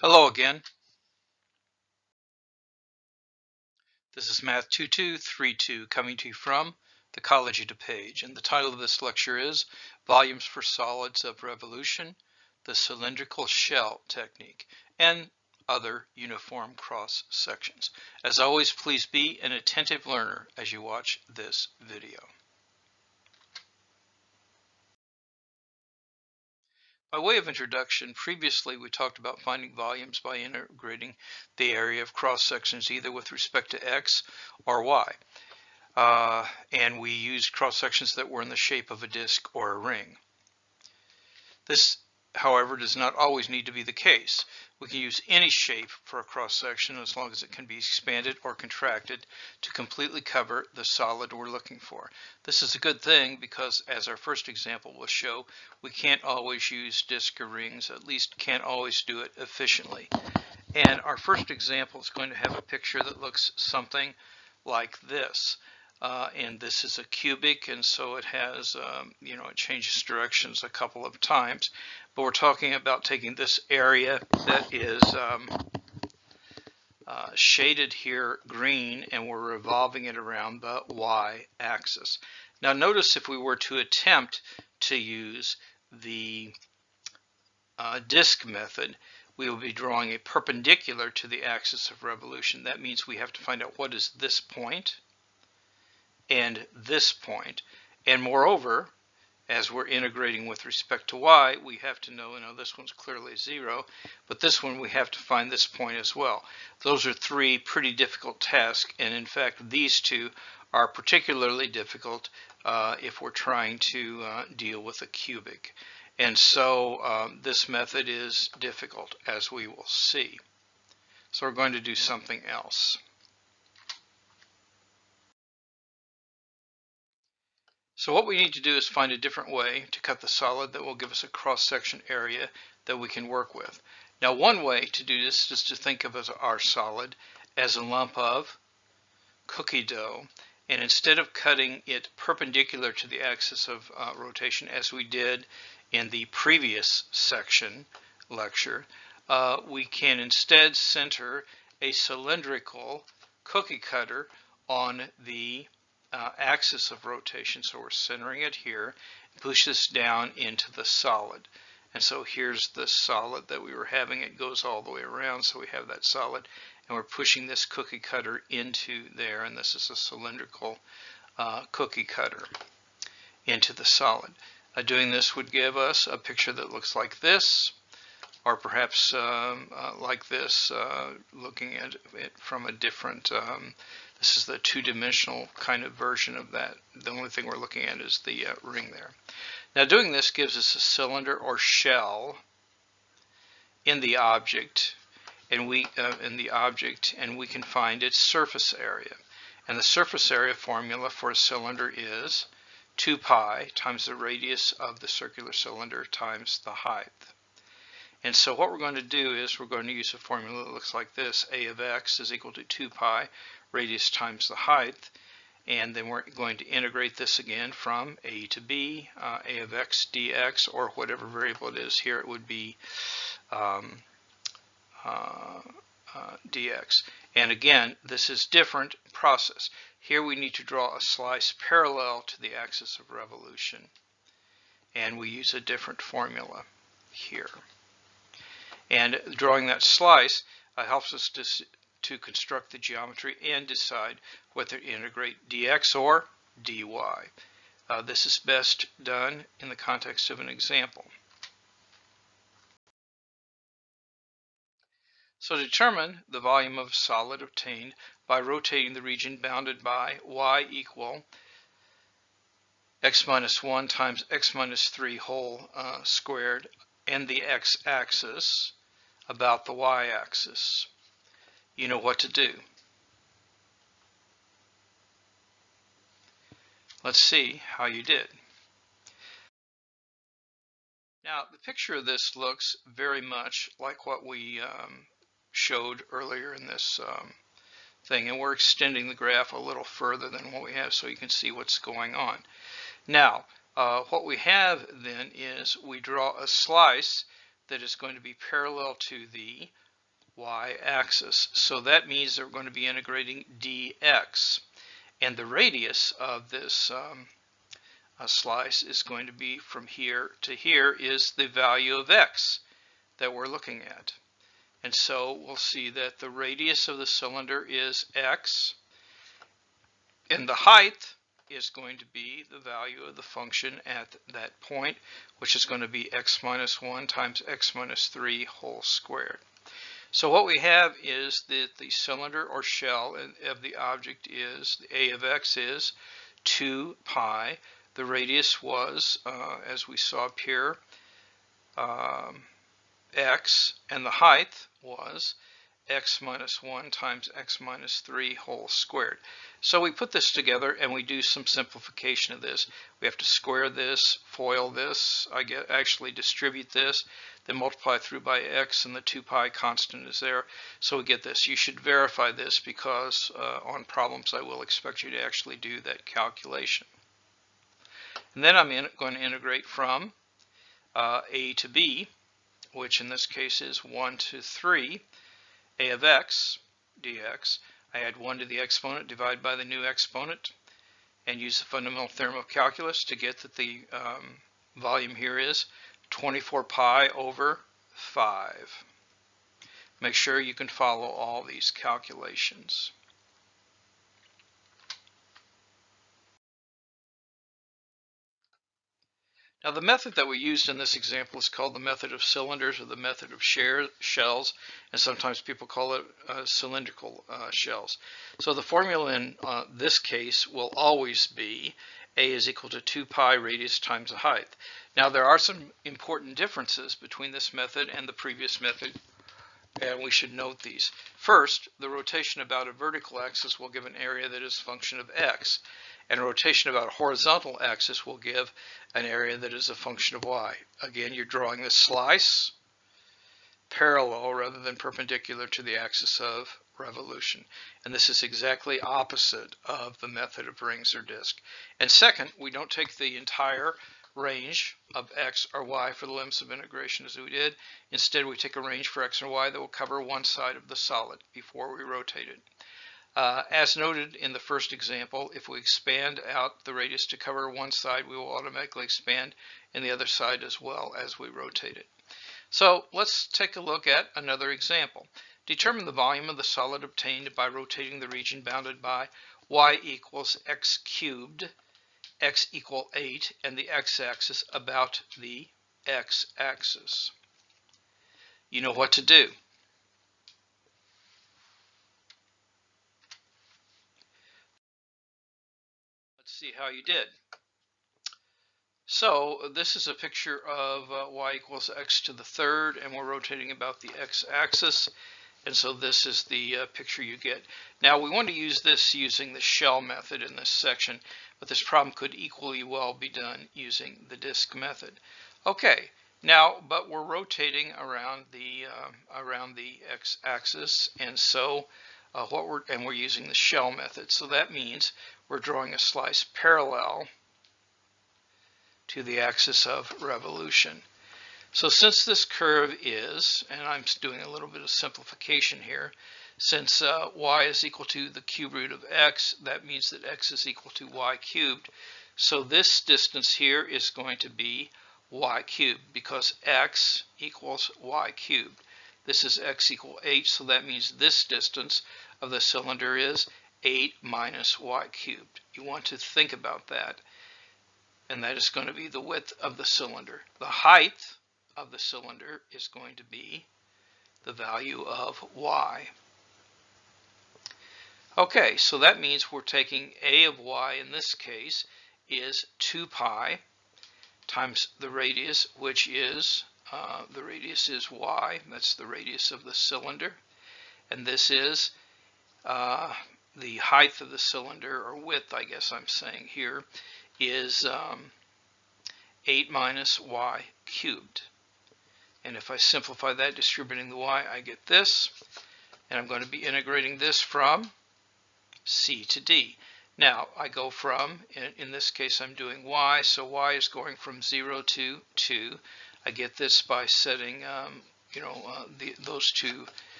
Hello again. This is Math 2232 coming to you from the College of DuPage, and the title of this lecture is Volumes for Solids of Revolution, the Cylindrical Shell Technique, and other uniform cross sections. As always, please be an attentive learner as you watch this video. By way of introduction, previously we talked about finding volumes by integrating the area of cross sections either with respect to x or y. And we used cross sections that were in the shape of a disk or a ring. This, however, does not always need to be the case. We can use any shape for a cross section as long as it can be expanded or contracted to completely cover the solid we're looking for. This is a good thing because, as our first example will show, we can't always use disk or rings, at least can't always do it efficiently. And our first example is going to have a picture that looks something like this. And this is a cubic, and so it has, it changes directions a couple of times. But we're talking about taking this area that is shaded here green, and we're revolving it around the y-axis. Now notice if we were to attempt to use the disk method, we will be drawing a perpendicular to the axis of revolution. That means we have to find out what is this point and this point. And moreover, as we're integrating with respect to y, we have to know, this one's clearly 0, but this one we have to find this point as well. Those are three pretty difficult tasks, and in fact these two are particularly difficult if we're trying to deal with a cubic. And so this method is difficult, as we will see. So we're going to do something else. So what we need to do is find a different way to cut the solid that will give us a cross-section area that we can work with. Now, one way to do this is to think of our solid as a lump of cookie dough, and instead of cutting it perpendicular to the axis of rotation as we did in the previous section lecture, we can instead center a cylindrical cookie cutter on the axis of rotation. So we're centering it here, push this down into the solid. And so here's the solid that we were having. It goes all the way around, so we have that solid, and we're pushing this cookie cutter into there, and this is a cylindrical cookie cutter into the solid. Doing this would give us a picture that looks like this, or perhaps like this, looking at it from a different this is the two-dimensional kind of version of that. The only thing we're looking at is the ring there. Now doing this gives us a cylinder or shell in the object, and we can find its surface area. And the surface area formula for a cylinder is 2 pi times the radius of the circular cylinder times the height. And so what we're going to do is we're going to use a formula that looks like this. A of x is equal to 2 pi radius times the height, and then we're going to integrate this again from a to b, a of x dx, or whatever variable it is. Here it would be dx. And again, this is different process. Here we need to draw a slice parallel to the axis of revolution, and we use a different formula here. And drawing that slice helps us to construct the geometry and decide whether to integrate dx or dy. This is best done in the context of an example. So determine the volume of a solid obtained by rotating the region bounded by y equal x minus 1 times x minus 3 whole squared and the x-axis about the y-axis. You know what to do. Let's see how you did. Now, the picture of this looks very much like what we showed earlier in this thing, and we're extending the graph a little further than what we have so you can see what's going on. Now, what we have then is we draw a slice that is going to be parallel to the y-axis. So that means they're going to be integrating dx. And the radius of this slice is going to be from here to here is the value of x that we're looking at. And so we'll see that the radius of the cylinder is x, and the height is going to be the value of the function at that point, which is going to be x minus 1 times x minus 3 whole squared. So what we have is that the cylinder or shell of the object is, the a of x is 2 pi. The radius was, as we saw up here, x, and the height was x minus 1 times x minus 3 whole squared. So we put this together and we do some simplification of this. We have to square this, FOIL this, actually distribute this, then multiply through by x, and the 2 pi constant is there. So we get this. You should verify this because on problems I will expect you to actually do that calculation. And then I'm going to integrate from a to b, which in this case is 1 to 3, a of x dx. I add 1 to the exponent, divide by the new exponent, and use the fundamental theorem of calculus to get that the volume here is 24 pi over 5. Make sure you can follow all these calculations. Now the method that we used in this example is called the method of cylinders or the method of shells, and sometimes people call it cylindrical shells. So the formula in this case will always be a is equal to 2 pi radius times the height. Now there are some important differences between this method and the previous method, and we should note these. First, the rotation about a vertical axis will give an area that is a function of x, and rotation about a horizontal axis will give an area that is a function of y. Again, you're drawing this slice parallel rather than perpendicular to the axis of revolution. And this is exactly opposite of the method of rings or disk. And second, we don't take the entire range of x or y for the limits of integration as we did. Instead, we take a range for x and y that will cover one side of the solid before we rotate it. As noted in the first example, if we expand out the radius to cover one side, we will automatically expand in the other side as well as we rotate it. So let's take a look at another example. Determine the volume of the solid obtained by rotating the region bounded by y equals x cubed, x equal 8, and the x-axis about the x-axis. You know what to do. See how you did. So this is a picture of y equals x to the third, and we're rotating about the x-axis, and so this is the picture you get. Now we want to use this using the shell method in this section, but this problem could equally well be done using the disk method. Okay, now but we're rotating around the x-axis, and so we're using the shell method. So that means we're drawing a slice parallel to the axis of revolution. So since this curve is, and I'm doing a little bit of simplification here, since y is equal to the cube root of x, that means that x is equal to y cubed. So this distance here is going to be y cubed because x equals y cubed. This is x equal 8, so that means this distance of the cylinder is 8 minus y cubed. You want to think about that. And that is going to be the width of the cylinder. The height of the cylinder is going to be the value of y. Okay, so that means we're taking a of y in this case is 2 pi times the radius, which is, the radius is y. That's the radius of the cylinder. And this is the height of the cylinder, or width, I guess I'm saying here, is 8 minus y cubed. And if I simplify that, distributing the y, I get this. And I'm going to be integrating this from c to d. Now, I go from, in this case I'm doing y, so y is going from 0 to 2. I get this by setting those two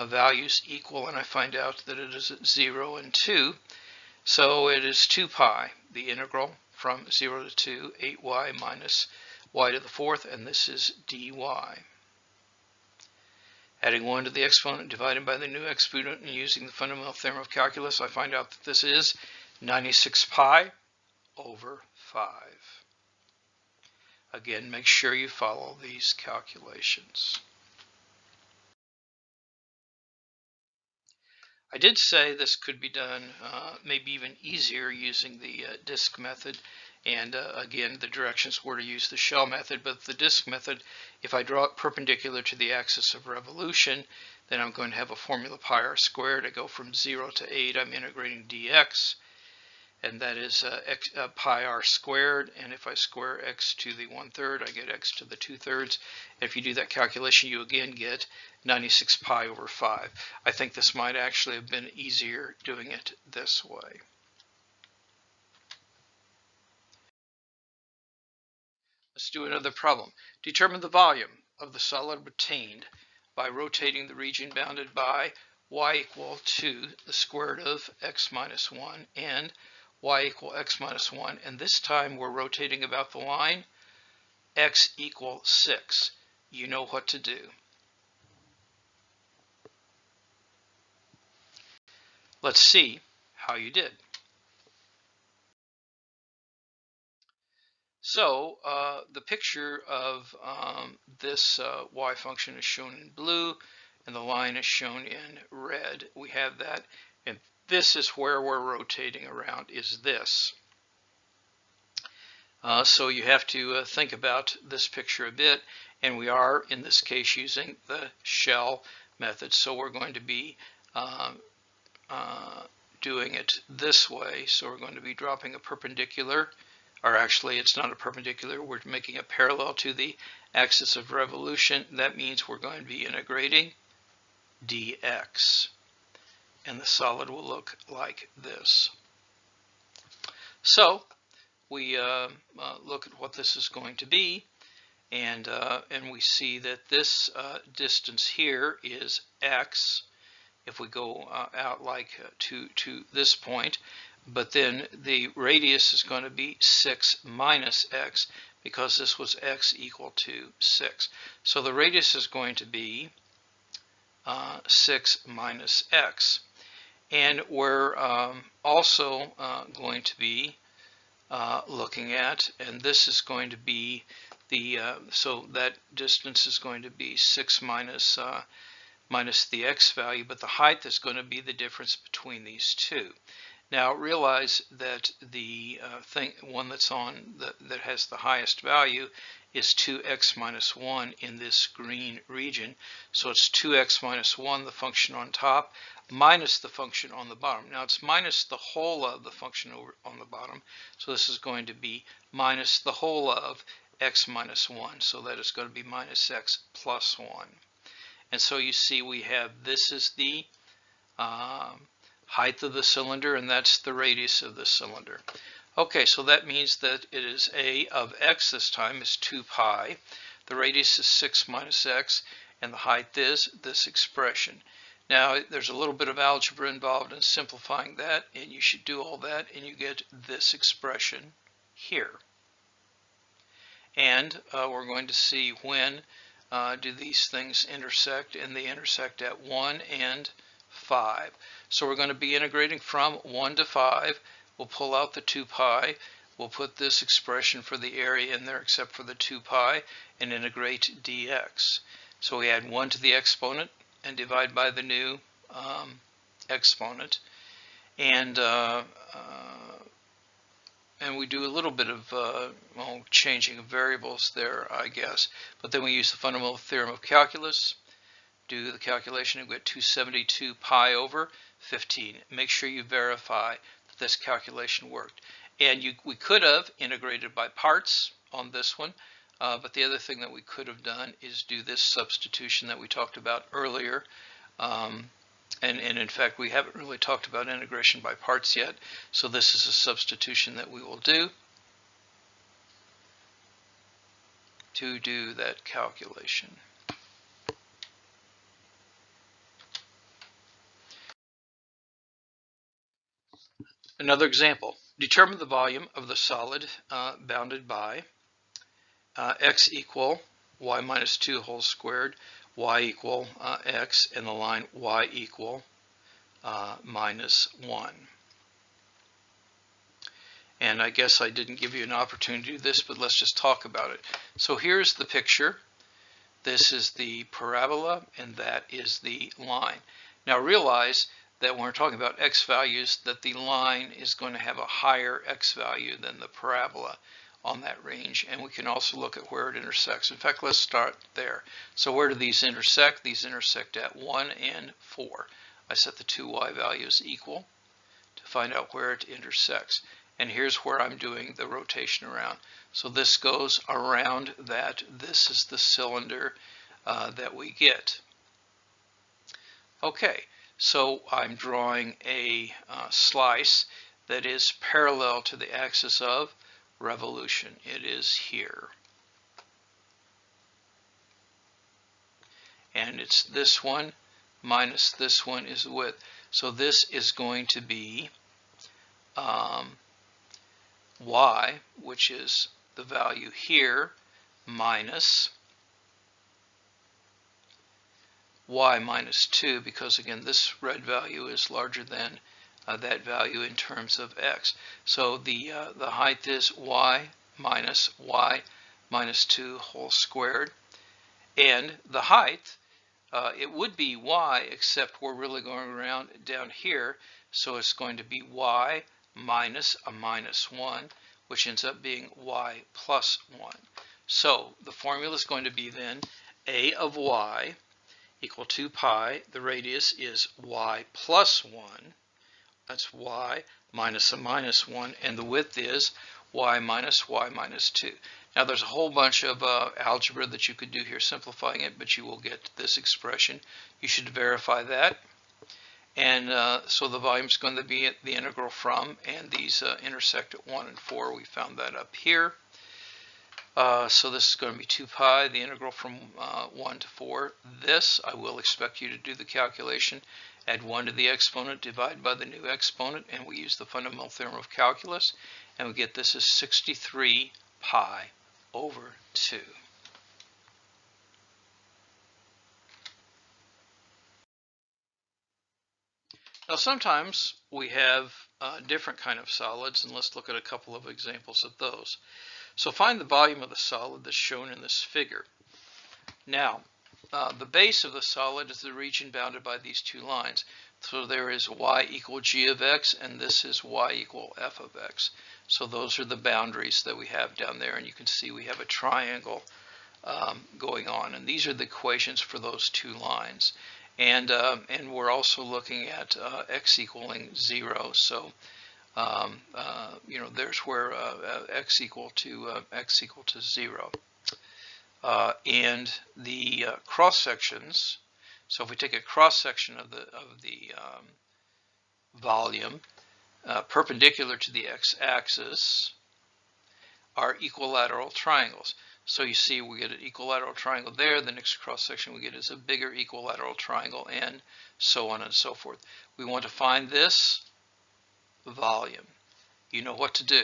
values equal, and I find out that it is at 0 and 2. So it is 2 pi, the integral from 0 to 2, 8y minus y to the fourth, and this is dy. Adding 1 to the exponent divided by the new exponent and using the fundamental theorem of calculus, I find out that this is 96 pi over 5. Again, make sure you follow these calculations. I did say this could be done maybe even easier using the disk method, and again the directions were to use the shell method, but the disk method, if I draw it perpendicular to the axis of revolution, then I'm going to have a formula pi r squared. I go from 0 to 8, I'm integrating dx, and that is pi r squared, and if I square x to the 1/3, I get x to the 2/3. If you do that calculation, you again get 96 pi over 5. I think this might actually have been easier doing it this way. Let's do another problem. Determine the volume of the solid retained by rotating the region bounded by y equal to the square root of x minus 1 and y equal x minus 1, and this time we're rotating about the line x equal 6. You know what to do. Let's see how you did. So the picture of this y function is shown in blue, and the line is shown in red. We have that, and this is where we're rotating around, is this. So you have to think about this picture a bit, and we are, in this case, using the shell method. So we're going to be doing it this way. So we're going to be dropping a perpendicular, or actually it's not a perpendicular, we're making a parallel to the axis of revolution. That means we're going to be integrating dx, and the solid will look like this. So we look at what this is going to be, and we see that this distance here is x if we go out like to this point, but then the radius is going to be 6 minus x because this was x equal to 6. So the radius is going to be 6 minus x, and we're also going to be looking at, and this is going to be the so that distance is going to be 6 minus the x value, but the height is going to be the difference between these two. Now realize that the one that's on that has the highest value is 2x minus 1 in this green region. So it's 2x minus 1, the function on top, minus the function on the bottom. Now it's minus the whole of the function over on the bottom. So this is going to be minus the whole of x minus 1. So that is going to be minus x plus 1. And so you see we have, this is the height of the cylinder, and that's the radius of the cylinder. Okay, so that means that it is a of x this time is 2 pi. The radius is 6 minus x, and the height is this expression. Now, there's a little bit of algebra involved in simplifying that, and you should do all that, and you get this expression here. And we're going to see when do these things intersect, and they intersect at 1 and 5. So we're going to be integrating from 1 to 5. We'll pull out the 2 pi. We'll put this expression for the area in there except for the 2 pi and integrate dx. So we add 1 to the exponent and divide by the new exponent. And we do a little bit of changing of variables there, I guess. But then we use the fundamental theorem of calculus, do the calculation, and we get 272 pi over 15. Make sure you verify that this calculation worked. And we could have integrated by parts on this one, but the other thing that we could have done is do this substitution that we talked about earlier. And in fact, we haven't really talked about integration by parts yet, so this is a substitution that we will do to do that calculation. Another example, determine the volume of the solid bounded by x equal y minus 2 whole squared, y equal x, and the line y equal minus 1. And I guess I didn't give you an opportunity to do this, but let's just talk about it. So here's the picture. This is the parabola, and that is the line. Now realize that when we're talking about x values, that the line is going to have a higher x value than the parabola on that range. And we can also look at where it intersects. In fact, let's start there. So where do these intersect? These intersect at 1 and 4. I set the two y values equal to find out where it intersects. And here's where I'm doing the rotation around. So this goes around that. This is the cylinder that we get. Okay, so I'm drawing a slice that is parallel to the axis of revolution. It is here. And it's this one minus this one is width. So this is going to be y, which is the value here, minus y minus 2, because again this red value is larger than that value in terms of x. So the height is y minus 2 whole squared, and the height, it would be y, except we're really going around down here, so it's going to be y minus a minus 1, which ends up being y plus 1. So the formula is going to be then a of y equal 2 pi. The radius is y plus 1. That's y minus a minus 1. And the width is y minus 2. Now there's a whole bunch of algebra that you could do here simplifying it, but you will get this expression. You should verify that. And so the volume is going to be the integral from, and these intersect at 1 and 4. We found that up here. So this is going to be 2 pi, the integral from 1 to 4. This, I will expect you to do the calculation. Add 1 to the exponent, divide by the new exponent, and we use the fundamental theorem of calculus, and we get this as 63 pi over 2. Now sometimes we have different kind of solids, and let's look at a couple of examples of those. So find the volume of the solid that's shown in this figure. Now, the base of the solid is the region bounded by these two lines. So there is y equal g of x, and this is y equal f of x. So those are the boundaries that we have down there, and you can see we have a triangle going on. And these are the equations for those two lines. And we're also looking at x equaling 0. So there's where x equal to 0. And the cross sections. So if we take a cross section of the volume perpendicular to the x-axis, are equilateral triangles. So you see we get an equilateral triangle there. The next cross section we get is a bigger equilateral triangle, and so on and so forth. We want to find this volume. You know what to do.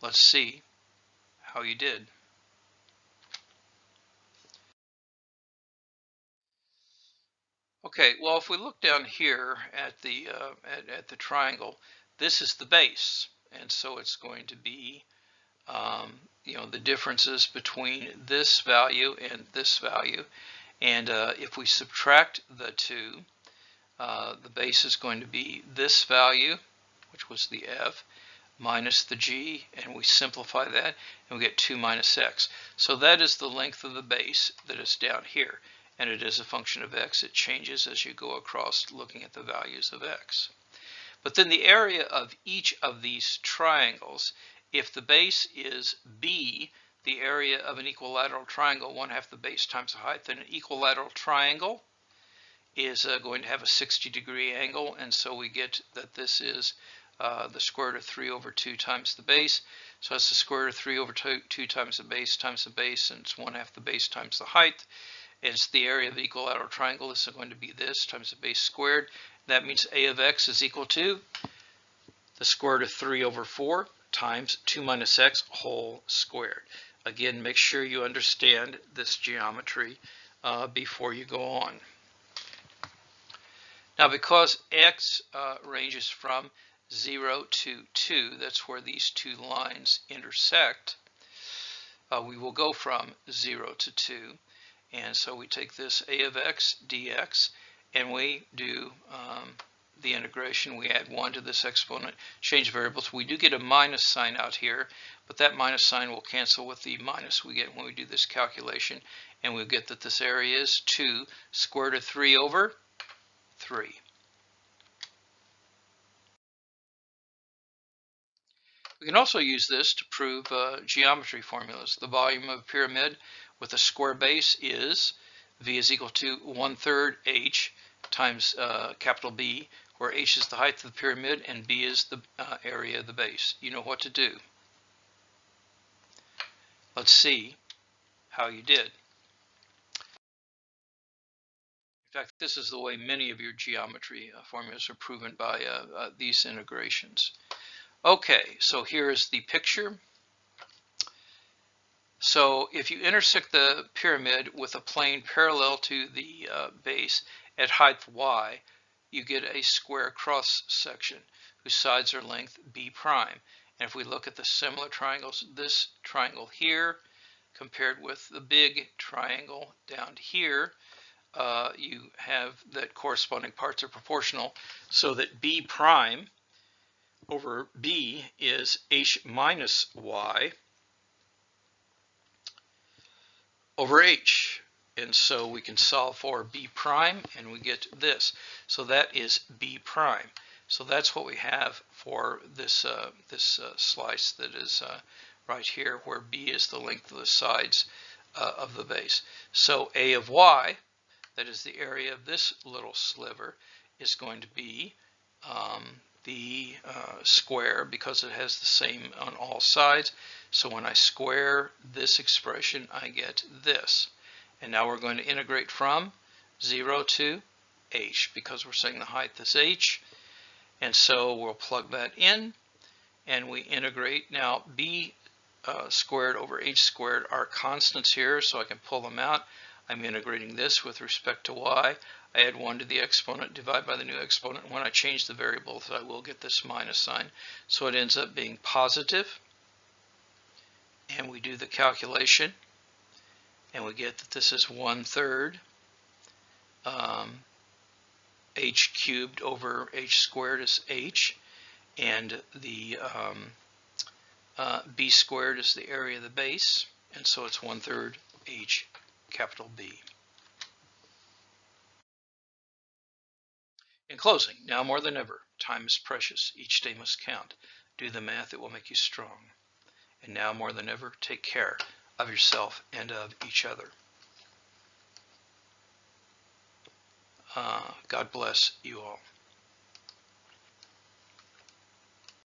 Let's see how you did. Okay, well, if we look down here at the triangle, this is the base, and so it's going to be the differences between this value and this value. And if we subtract the two, the base is going to be this value, which was the f, minus the g, and we simplify that, and we get 2 minus x. So that is the length of the base that is down here, and it is a function of x. It changes as you go across looking at the values of x. But then the area of each of these triangles, if the base is b, the area of an equilateral triangle, 1/2 the base times the height, then an equilateral triangle is going to have a 60-degree angle, and so we get that this is the square root of 3 over 2 times the base. So that's the square root of 3 over 2 times the base, and it's 1/2 the base times the height. And it's the area of the equilateral triangle. This is going to be this times the base squared. that means a of x is equal to the square root of 3 over 4 times 2 minus x whole squared. Again, make sure you understand this geometry before you go on. Now, because x ranges from 0 to 2, that's where these two lines intersect, we will go from 0 to 2. And so we take this a of x dx, and we do the integration. We add 1 to this exponent, change variables. We do get a minus sign out here, but that minus sign will cancel with the minus we get when we do this calculation, and we'll get that this area is 2 square root of 3 over 3. We can also use this to prove geometry formulas. The volume of a pyramid with a square base is V is equal to 1/3 h times capital B, where h is the height of the pyramid and B is the area of the base. You know what to do. Let's see how you did. In fact, this is the way many of your geometry formulas are proven by these integrations. Okay, so here is the picture. So if you intersect the pyramid with a plane parallel to the base at height y, you get a square cross section whose sides are length b prime. And if we look at the similar triangles, this triangle here compared with the big triangle down here, you have that corresponding parts are proportional, so that b prime over b is h minus y over h. And so we can solve for b prime and we get this. So that is b prime. So that's what we have for this slice that is right here, where b is the length of the sides of the base. So a of y, that is the area of this little sliver, is going to be the square, because it has the same on all sides. So when I square this expression, I get this. And now we're going to integrate from 0 to h, because we're saying the height is h. And so we'll plug that in, and we integrate. Now b squared over h squared are constants here, so I can pull them out. I'm integrating this with respect to y. I add 1 to the exponent, divide by the new exponent. When I change the variables, I will get this minus sign. So it ends up being positive. And we do the calculation, and we get that this is 1/3 h cubed over h squared is h, and the b squared is the area of the base, and so it's 1/3 h capital B. In closing, now more than ever, time is precious. Each day must count. Do the math, it will make you strong. And now more than ever, take care of yourself and of each other. God bless you all.